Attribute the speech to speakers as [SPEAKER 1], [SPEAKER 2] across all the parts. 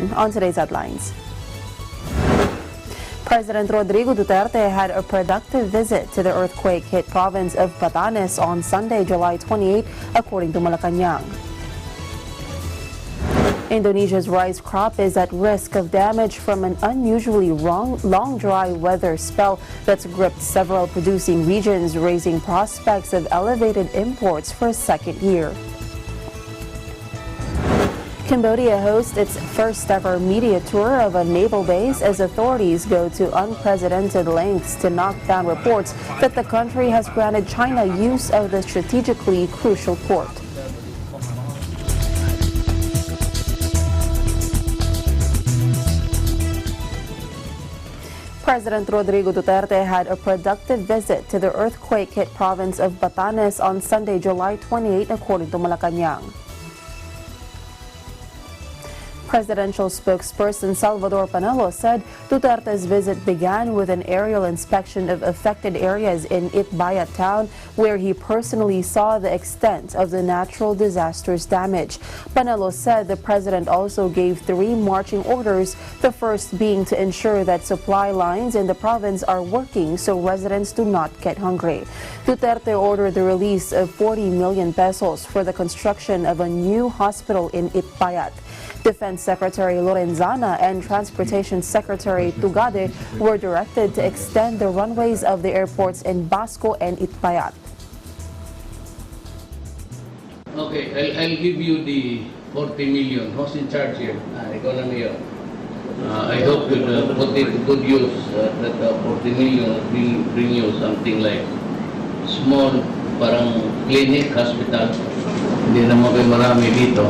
[SPEAKER 1] ASEAN on today's headlines. President Rodrigo Duterte had a productive visit to the earthquake-hit province of Batanes on Sunday, July 28, according to Malacanang. Indonesia's rice crop is at risk of damage from an unusually long dry weather spell that's gripped several producing regions, raising prospects of elevated imports for a second year. Cambodia hosts its first ever media tour of a naval base as authorities go to unprecedented lengths to knock down reports that the country has granted China use of the strategically crucial port. President Rodrigo Duterte had a productive visit to the earthquake-hit province of Batanes on Sunday, July 28, according to Malacanang. Presidential spokesperson Salvador Panelo said Duterte's visit began with an aerial inspection of affected areas in Itbayat town, where he personally saw the extent of the natural disaster's damage. Panelo said the president also gave 3 marching orders, the first being to ensure that supply lines in the province are working so residents do not get hungry. Duterte ordered the release of 40 million pesos for the construction of a new hospital in Itbayat. Defense Secretary Lorenzana and Transportation Secretary Tugade were directed to extend the runways of the airports in Basco and Itbayat.
[SPEAKER 2] Okay, I'll give you the 40 million. Who's in charge here? Economy. I hope you'll put it to good use. That 40 million will bring you something like small, parang clinic, hospital. Hindi naman kayo marami dito.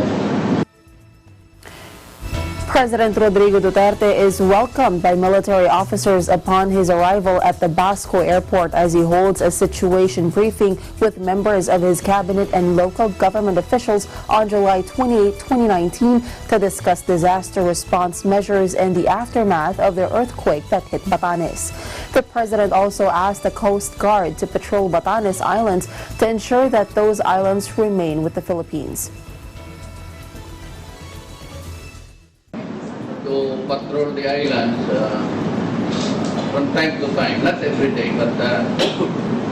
[SPEAKER 1] President Rodrigo Duterte is welcomed by military officers upon his arrival at the Basco airport as he holds a situation briefing with members of his cabinet and local government officials on July 28, 2019 to discuss disaster response measures and the aftermath of the earthquake that hit Batanes. The president also asked the Coast Guard to patrol Batanes Islands to ensure that those islands remain with the Philippines.
[SPEAKER 2] To patrol the islands from time to time, not every day, but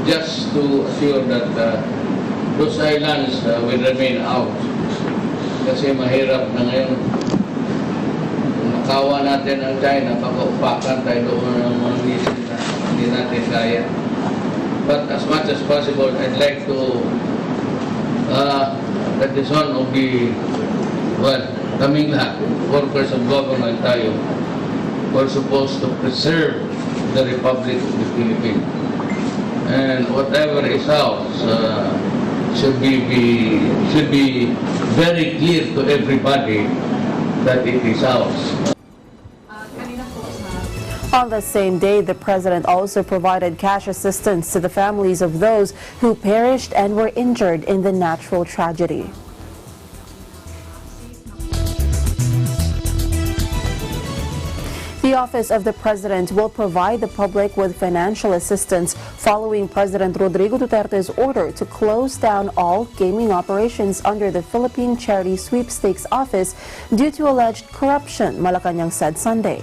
[SPEAKER 2] just to assure that those islands will remain out. Kasi mahirap na ngayon. Nakawa natin ang China, pag-upakan tayo doon ng mga mission na hindi natin kaya. But as much as possible, I'd like to, that is one of the, kaming lahat, workers of government tayo, we're supposed to preserve the Republic of the Philippines. And whatever is ours should be very clear to everybody that it is ours.
[SPEAKER 1] On the same day, the president also provided cash assistance to the families of those who perished and were injured in the natural tragedy. The Office of the President will provide the public with financial assistance following President Rodrigo Duterte's order to close down all gaming operations under the Philippine Charity Sweepstakes Office due to alleged corruption, Malacanang said Sunday.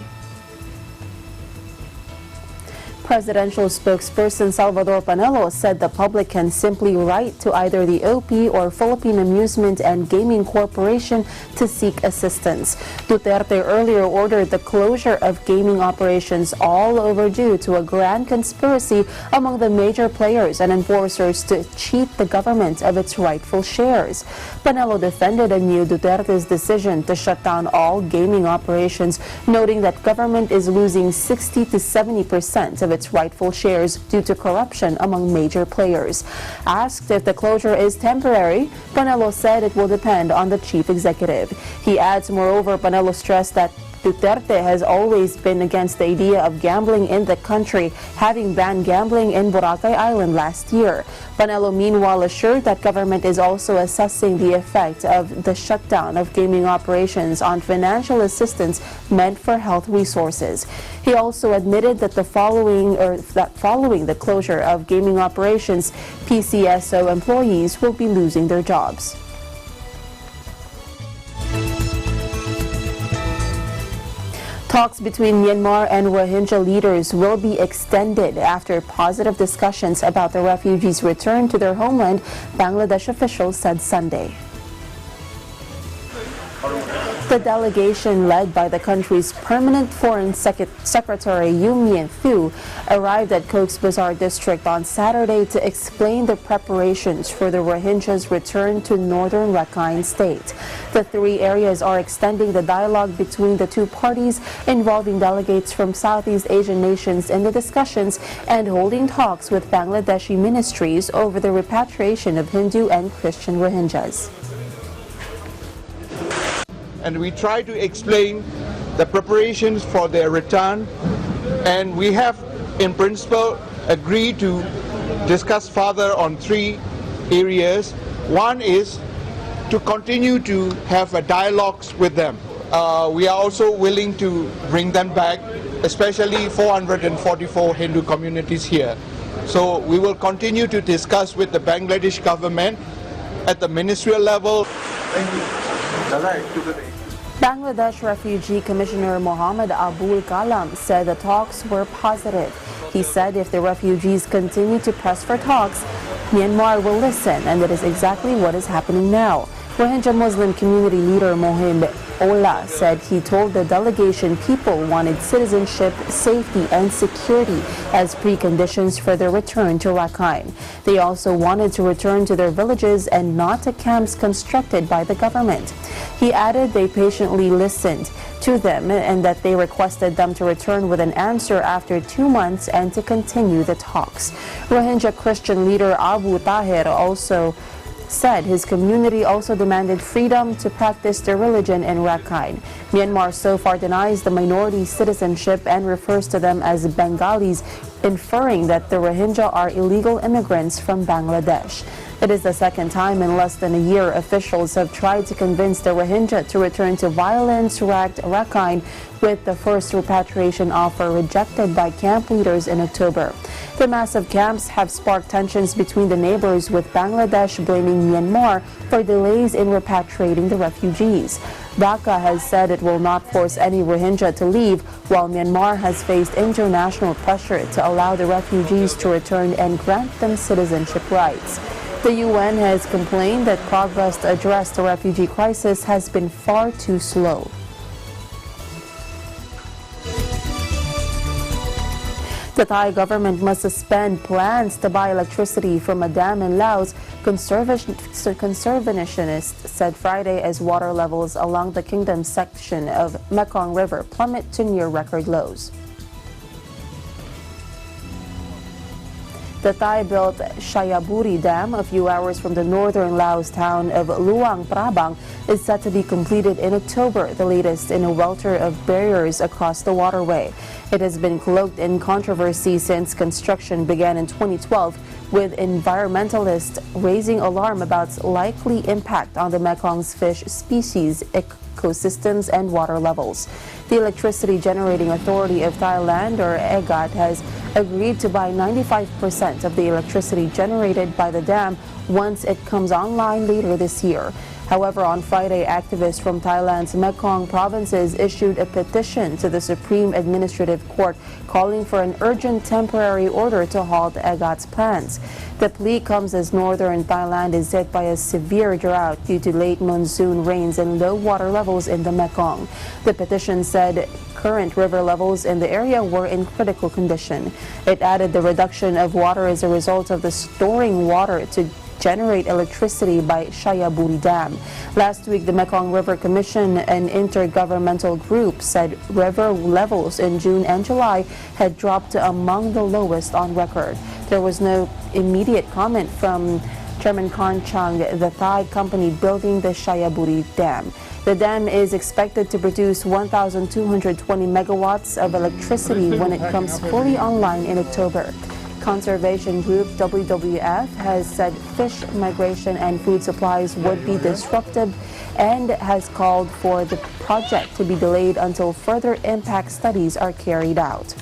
[SPEAKER 1] Presidential spokesperson Salvador Panelo said the public can simply write to either the OP or Philippine Amusement and Gaming Corporation to seek assistance. Duterte earlier ordered the closure of gaming operations, all overdue to a grand conspiracy among the major players and enforcers to cheat the government of its rightful shares. Panelo defended anew Duterte's decision to shut down all gaming operations, noting that government is losing 60 to 70% of its rightful shares due to corruption among major players. Asked if the closure is temporary, Panelo said it will depend on the chief executive. He adds, moreover, Panelo stressed that Duterte has always been against the idea of gambling in the country, having banned gambling in Boracay Island last year. Panelo meanwhile assured that government is also assessing the effect of the shutdown of gaming operations on financial assistance meant for health resources. He also admitted that following the closure of gaming operations, PCSO employees will be losing their jobs. Talks between Myanmar and Rohingya leaders will be extended after positive discussions about the refugees' return to their homeland, Bangladesh officials said Sunday. The delegation led by the country's permanent foreign secretary Yu Mien Thu arrived at Cox's Bazar district on Saturday to explain the preparations for the Rohingyas' return to northern Rakhine state. The three areas are extending the dialogue between the two parties, involving delegates from Southeast Asian nations in the discussions and holding talks with Bangladeshi ministries over the repatriation of Hindu and Christian Rohingyas.
[SPEAKER 3] And we try to explain the preparations for their return, and we have in principle agreed to discuss further on three areas. One is to continue to have a dialogues with them. We are also willing to bring them back, especially 444 Hindu communities here. So we will continue to discuss with the Bangladesh government at the ministerial level. Thank you.
[SPEAKER 1] Bangladesh Refugee Commissioner Mohammed Abul Kalam said the talks were positive. He said if the refugees continue to press for talks, Myanmar will listen, and that is exactly what is happening now. Rohingya Muslim community leader Mohim Ola said he told the delegation people wanted citizenship, safety and security as preconditions for their return to Rakhine. They also wanted to return to their villages and not to camps constructed by the government. He added they patiently listened to them and that they requested them to return with an answer after 2 months and to continue the talks. Rohingya Christian leader Abu Tahir also said his community also demanded freedom to practice their religion in Rakhine. Myanmar so far denies the minority citizenship and refers to them as Bengalis, inferring that the Rohingya are illegal immigrants from Bangladesh. It is the second time in less than a year officials have tried to convince the Rohingya to return to violence-racked Rakhine, with the first repatriation offer rejected by camp leaders in October. The massive camps have sparked tensions between the neighbors, with Bangladesh blaming Myanmar for delays in repatriating the refugees. Dhaka has said it will not force any Rohingya to leave, while Myanmar has faced international pressure to allow the refugees to return and grant them citizenship rights. The UN has complained that progress to address the refugee crisis has been far too slow. The Thai government must suspend plans to buy electricity from a dam in Laos, conservationists said Friday, as water levels along the kingdom's section of Mekong River plummet to near record lows. The Thai-built Shayaburi Dam, a few hours from the northern Laos town of Luang Prabang, is set to be completed in October, the latest in a welter of barriers across the waterway. It has been cloaked in controversy since construction began in 2012, with environmentalists raising alarm about its likely impact on the Mekong's fish species, ecosystems and water levels. The Electricity Generating Authority of Thailand, or EGAT, has agreed to buy 95% of the electricity generated by the dam once it comes online later this year. However, on Friday, activists from Thailand's Mekong provinces issued a petition to the Supreme Administrative Court calling for an urgent temporary order to halt EGAT's plans. The plea comes as northern Thailand is hit by a severe drought due to late monsoon rains and low water levels in the Mekong. The petition said current river levels in the area were in critical condition. It added the reduction of water as a result of the storing water to generate electricity by Shayaburi Dam. Last week, the Mekong River Commission, an intergovernmental group, said river levels in June and July had dropped to among the lowest on record. There was no immediate comment from Chairman Khan Chang, the Thai company building the Shayaburi Dam. The dam is expected to produce 1,220 megawatts of electricity when it comes fully online in October. Conservation group WWF has said fish migration and food supplies would be disrupted and has called for the project to be delayed until further impact studies are carried out.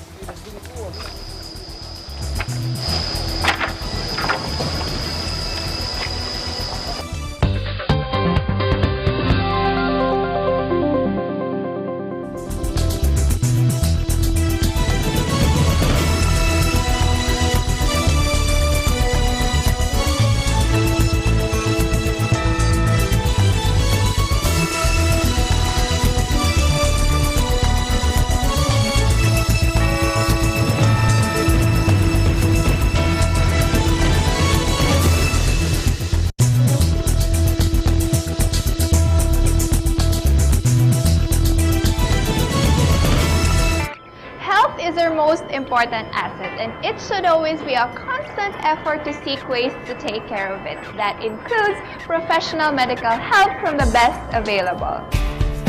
[SPEAKER 4] their most important asset, and it should always be a constant effort to seek ways to take care of it. That includes professional medical help from the best available.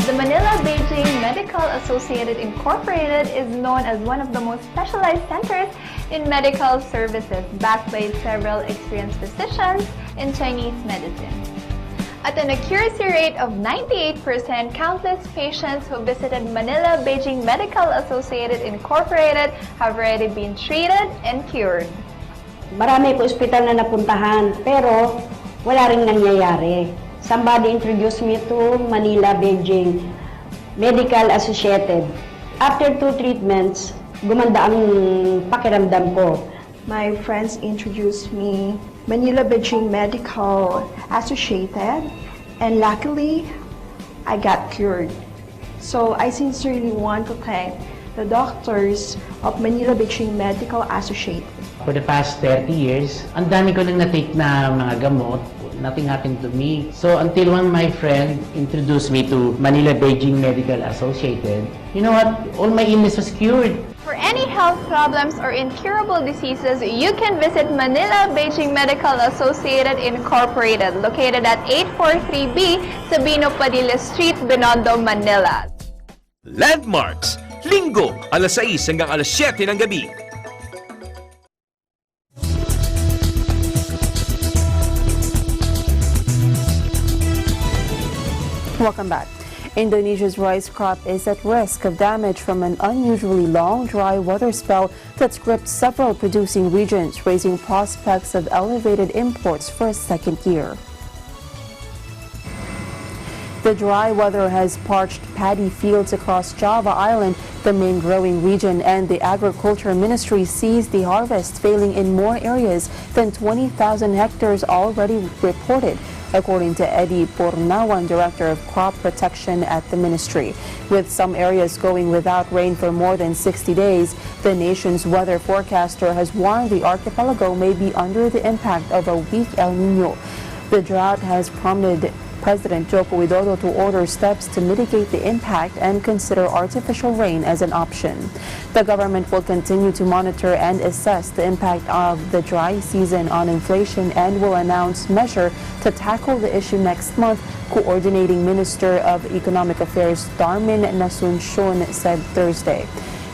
[SPEAKER 4] The Manila-Beijing Medical Associated Incorporated is known as one of the most specialized centers in medical services, backed by several experienced physicians in Chinese medicine. At an accuracy rate of 98%, countless patients who visited Manila-Beijing Medical Associated Incorporated have already been treated and cured.
[SPEAKER 5] Marami ko ospital na napuntahan, pero wala ring nangyayari. Somebody introduced me to Manila-Beijing Medical Associated. After 2 treatments, gumanda ang pakiramdam ko.
[SPEAKER 6] My friends introduced me Manila-Beijing Medical Associated, and luckily, I got cured. So I sincerely want to thank the doctors of Manila-Beijing Medical Associated.
[SPEAKER 7] For the past 30 years, ang dami ko nang na-take na mga gamot. Nothing happened to me. So until one my friend introduced me to Manila-Beijing Medical Associated, you know what? All my illness was cured.
[SPEAKER 4] For any health problems or incurable diseases, you can visit Manila-Beijing Medical Associated Incorporated, located at 843B Sabino Padilla Street, Binondo, Manila.
[SPEAKER 8] Landmarks, Linggo, alas 6 hanggang alas 7 ng gabi.
[SPEAKER 1] Welcome back. Indonesia's rice crop is at risk of damage from an unusually long, dry weather spell that's gripped several producing regions, raising prospects of elevated imports for a second year. The dry weather has parched paddy fields across Java Island, the main growing region, and the Agriculture Ministry sees the harvest failing in more areas than 20,000 hectares already reported, according to Eddie Purnawan, Director of Crop Protection at the Ministry. With some areas going without rain for more than 60 days, the nation's weather forecaster has warned the archipelago may be under the impact of a weak El Niño. The drought has prompted President Joko Widodo to order steps to mitigate the impact and consider artificial rain as an option. The government will continue to monitor and assess the impact of the dry season on inflation and will announce measures to tackle the issue next month, Coordinating Minister of Economic Affairs Darmin Nasution said Thursday.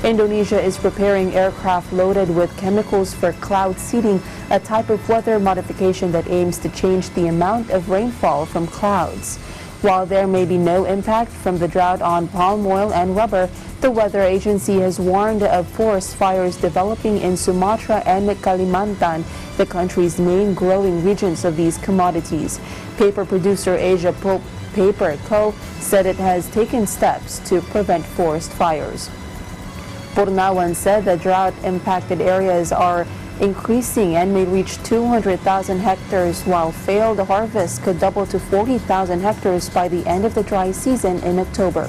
[SPEAKER 1] Indonesia is preparing aircraft loaded with chemicals for cloud seeding, a type of weather modification that aims to change the amount of rainfall from clouds. While there may be no impact from the drought on palm oil and rubber, the weather agency has warned of forest fires developing in Sumatra and Kalimantan, the country's main growing regions of these commodities. Paper producer Asia Paper Co. said it has taken steps to prevent forest fires. Purnawan said the drought-impacted areas are increasing and may reach 200,000 hectares, while failed harvest could double to 40,000 hectares by the end of the dry season in October.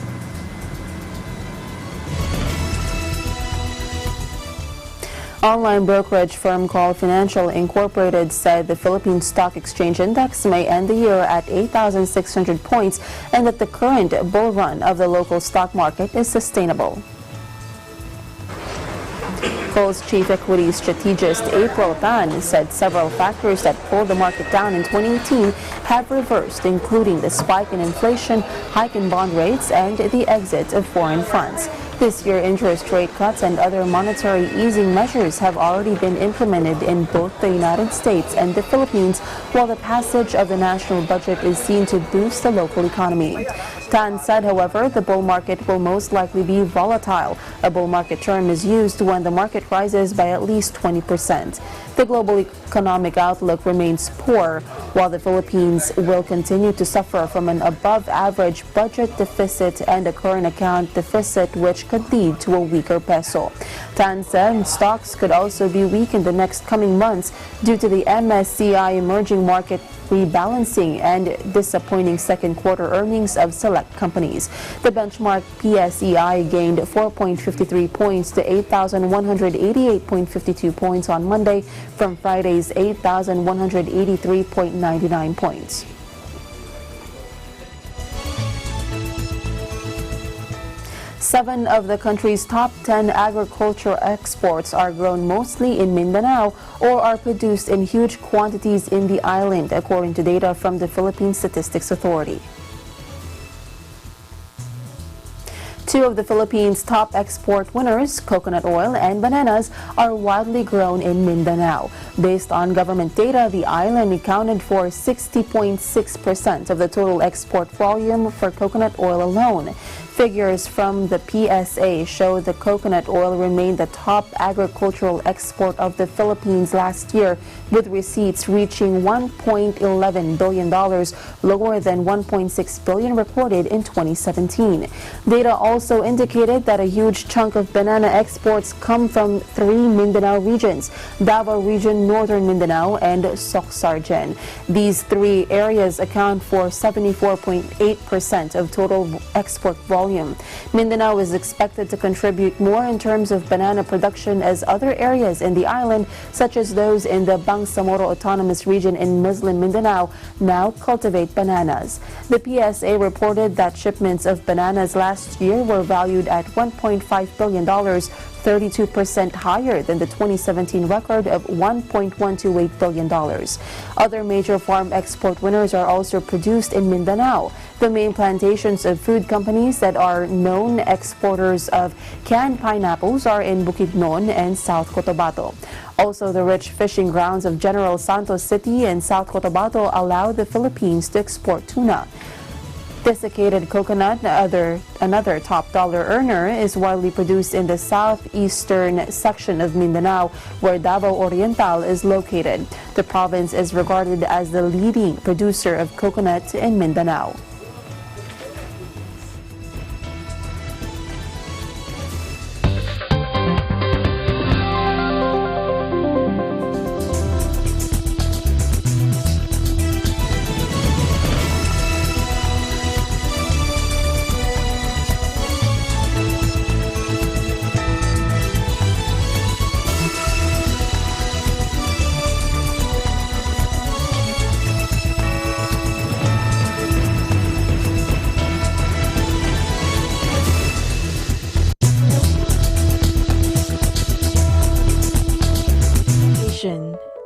[SPEAKER 1] Online brokerage firm called Financial Incorporated said the Philippine Stock Exchange Index may end the year at 8,600 points and that the current bull run of the local stock market is sustainable. Coal's chief equity strategist April Tan said several factors that pulled the market down in 2018 have reversed, including the spike in inflation, hike in bond rates, and the exit of foreign funds. This year, interest rate cuts and other monetary easing measures have already been implemented in both the United States and the Philippines, while the passage of the national budget is seen to boost the local economy. Tan said, however, the bull market will most likely be volatile. A bull market term is used when the market rises by at least 20%. The global economic outlook remains poor, while the Philippines will continue to suffer from an above-average budget deficit and a current account deficit, which could lead to a weaker peso. Tan said stocks could also be weak in the next coming months due to the MSCI emerging market rebalancing and disappointing second quarter earnings of select companies. The benchmark PSEI gained 4.53 points to 8,188.52 points on Monday from Friday's 8,183.99 points. 7 of the country's top 10 agricultural exports are grown mostly in Mindanao or are produced in huge quantities in the island, according to data from the Philippine Statistics Authority. 2 of the Philippines' top export winners, coconut oil and bananas, are widely grown in Mindanao. Based on government data, the island accounted for 60.6% of the total export volume for coconut oil alone. Figures from the PSA show the coconut oil remained the top agricultural export of the Philippines last year, with receipts reaching $1.11 billion, lower than $1.6 billion reported in 2017. Data also indicated that a huge chunk of banana exports come from 3 Mindanao regions: Davao Region, Northern Mindanao, and Soc-Sargen. These 3 areas account for 74.8% of total export volume. Mindanao is expected to contribute more in terms of banana production as other areas in the island, such as those in the Bangsamoro Autonomous Region in Muslim Mindanao, now cultivate bananas. The PSA reported that shipments of bananas last year were valued at $1.5 billion, 32% higher than the 2017 record of $1.128 billion. Other major farm export winners are also produced in Mindanao. The main plantations of food companies that are known exporters of canned pineapples are in Bukidnon and South Cotabato. Also, the rich fishing grounds of General Santos City and South Cotabato allow the Philippines to export tuna. Desiccated coconut, another top dollar earner, is widely produced in the southeastern section of Mindanao, where Davao Oriental is located. The province is regarded as the leading producer of coconut in Mindanao.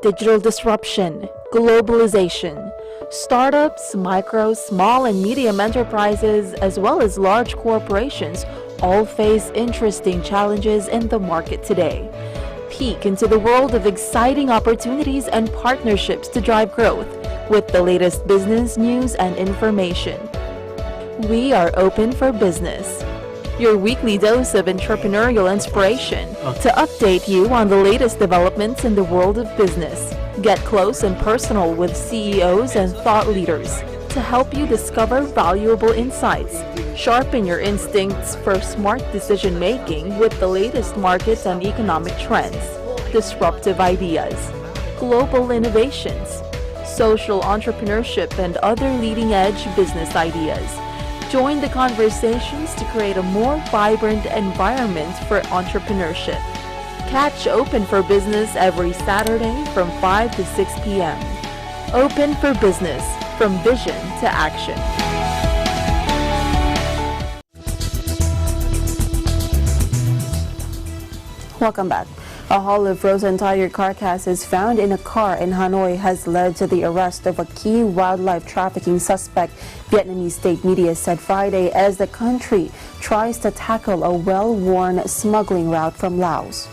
[SPEAKER 9] Digital disruption, globalization. Startups, micro, small and medium enterprises, as well as large corporations all face interesting challenges in the market today. Peek into the world of exciting opportunities and partnerships to drive growth with the latest business news and information. We are open for business. Your weekly dose of entrepreneurial inspiration to update you on the latest developments in the world of business. Get close and personal with CEOs and thought leaders to help you discover valuable insights. Sharpen your instincts for smart decision making with the latest markets and economic trends, disruptive ideas, global innovations, social entrepreneurship, and other leading edge business ideas. Join the conversations to create a more vibrant environment for entrepreneurship. Catch Open for Business every Saturday from 5 to 6 p.m. Open for Business, from vision to action.
[SPEAKER 1] Welcome back. A haul of frozen tiger carcasses found in a car in Hanoi has led to the arrest of a key wildlife trafficking suspect, Vietnamese state media said Friday, as the country tries to tackle a well-worn smuggling route from Laos.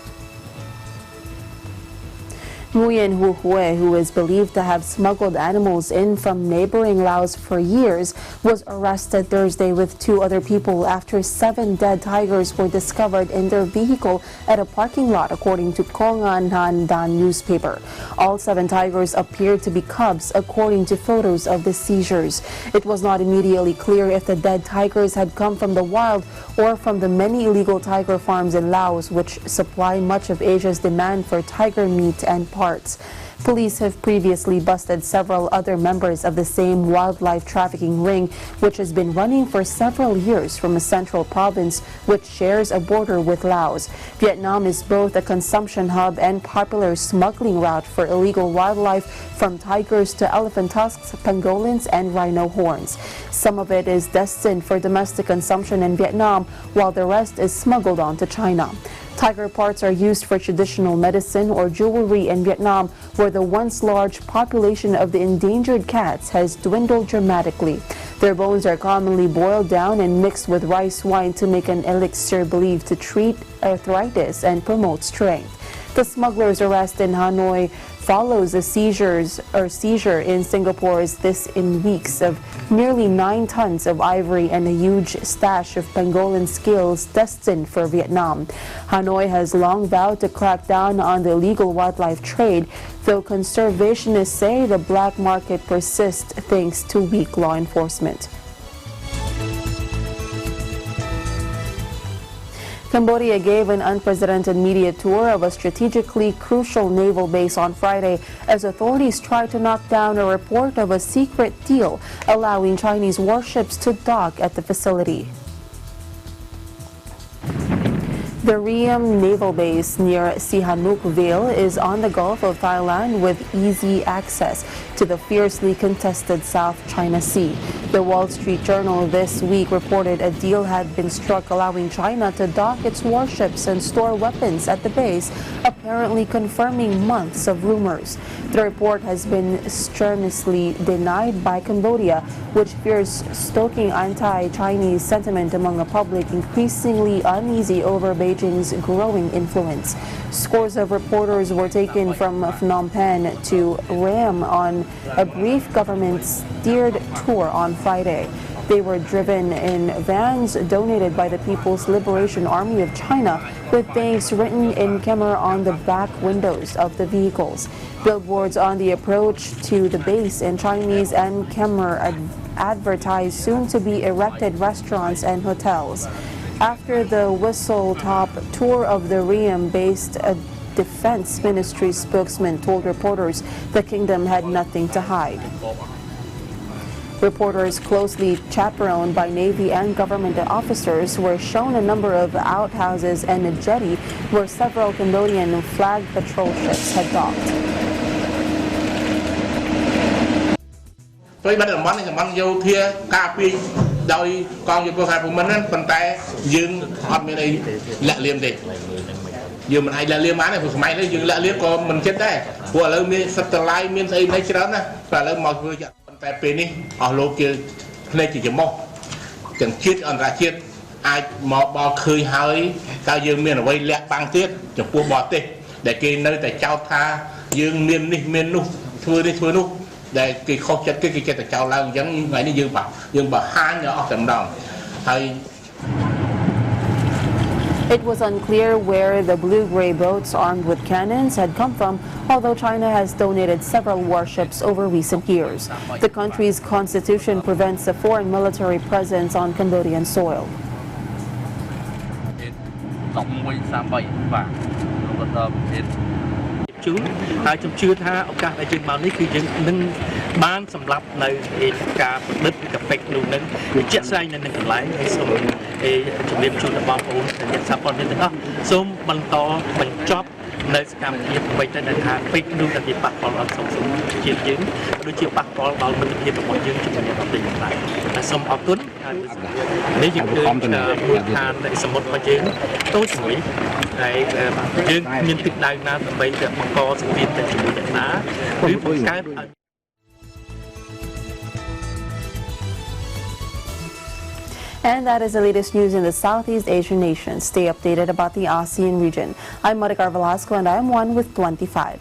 [SPEAKER 1] Nguyen Hu Hue, who is believed to have smuggled animals in from neighboring Laos for years, was arrested Thursday with 2 other people after 7 dead tigers were discovered in their vehicle at a parking lot, according to Kongan Han Dan newspaper. All 7 tigers appeared to be cubs, according to photos of the seizures. It was not immediately clear if the dead tigers had come from the wild or from the many illegal tiger farms in Laos, which supply much of Asia's demand for tiger meat and parts. Police have previously busted several other members of the same wildlife trafficking ring, which has been running for several years from a central province which shares a border with Laos. Vietnam is both a consumption hub and popular smuggling route for illegal wildlife, from tigers to elephant tusks, pangolins, and rhino horns. Some of it is destined for domestic consumption in Vietnam, while the rest is smuggled on to China. Tiger parts are used for traditional medicine or jewelry in Vietnam, where the once large population of the endangered cats has dwindled dramatically. Their bones are commonly boiled down and mixed with rice wine to make an elixir believed to treat arthritis and promote strength. The smugglers' arrest in Hanoi follows a seizure in Singapore's in weeks of nearly 9 tons of ivory and a huge stash of pangolin scales destined for Vietnam. Hanoi has long vowed to crack down on the illegal wildlife trade, though conservationists say the black market persists thanks to weak law enforcement. Cambodia gave an unprecedented media tour of a strategically crucial naval base on Friday as authorities tried to knock down a report of a secret deal allowing Chinese warships to dock at the facility. The Ream Naval Base near Sihanoukville is on the Gulf of Thailand with easy access to the fiercely contested South China Sea. The Wall Street Journal this week reported a deal had been struck allowing China to dock its warships and store weapons at the base, apparently confirming months of rumors. The report has been strenuously denied by Cambodia, which fears stoking anti-Chinese sentiment among a public increasingly uneasy over Beijing's growing influence. Scores of reporters were taken from Phnom Penh to Ream on a brief government-steered tour on Friday. They were driven in vans donated by the People's Liberation Army of China, with thanks written in Khmer on the back windows of the vehicles. Billboards on the approach to the base in Chinese and Khmer advertise soon-to-be erected restaurants and hotels. After the whistle-top tour of the Ream-based Defense Ministry spokesman told reporters the kingdom had nothing to hide. Reporters closely chaperoned by Navy and government officers were shown a number of outhouses and a jetty where several Cambodian flag patrol ships had docked. It was unclear where the blue-gray boats armed with cannons had come from, although China has donated several warships over recent years. The country's constitution prevents a foreign military presence on Cambodian soil. And that is the latest news in the Southeast Asian nations. Stay updated about the ASEAN region. I'm Maricar Velasco and I'm one with 25.